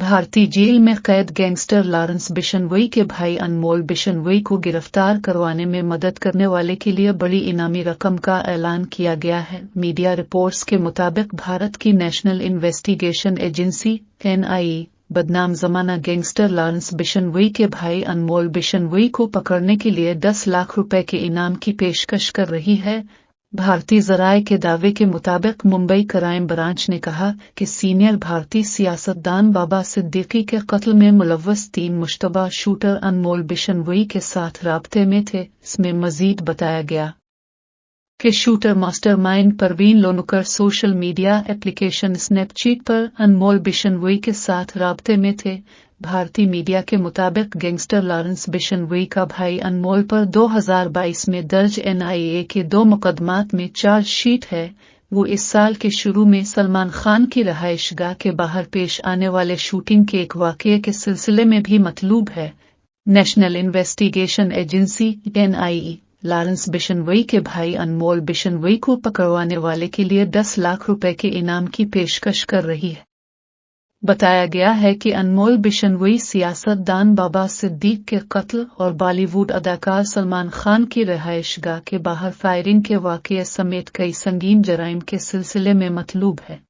भारतीय जेल में कैद गैंगस्टर लॉरेंस बिशनोई के भाई अनमोल बिशनोई को गिरफ्तार करवाने में मदद करने वाले के लिए बड़ी इनामी रकम का ऐलान किया गया है। मीडिया रिपोर्ट्स के मुताबिक भारत की नेशनल इन्वेस्टिगेशन एजेंसी (NIA) बदनाम जमाना गैंगस्टर लॉरेंस बिशनोई के भाई अनमोल बिशनोई को पकड़ने के लिए 10 लाख रुपए के इनाम की पेशकश कर रही है। भारतीय ज़राए के दावे के मुताबिक मुंबई क्राइम ब्रांच ने कहा कि सीनियर भारतीय सियासतदान बाबा सिद्दीकी के कत्ल में मुलव्वस 3 मुश्तबा शूटर अनमोल बिशनोई के साथ राब्ते में थे। इसमें मजीद बताया गया कि shooter mastermind Praveen Lonkar social media application Snapchat पर अनमोल बिशनोई के साथ राब्ते में थे। भारतीय मीडिया के मुताबिक गैंगस्टर लॉरेंस बिशनोई का भाई अनमोल पर 2022 में दर्ज NIA के 2 मुकदमात में चार्जशीट है। वो इस साल के शुरू में सलमान खान की रहायशगाह के बाहर पेश आने वाले शूटिंग के एक वाक़ये के सिलसिले में भी मतलूब है। National investigation agency (NIA) Lawrence Bishnoi के भाई अनमोल बिशनोई को पकड़वाने वाले के लिए 10 लाख रुपए के इनाम की पेशकश कर रही है। बताया गया है कि अनमोल बिशनोई सियासतदान बाबा सिद्दीक के कत्ल और बॉलीवुड अदाकार सलमान खान की रिहायशगाह के बाहर फायरिंग के वाक़ये समेत कई संगीन जराइम के सिलसिले में मतलूब है।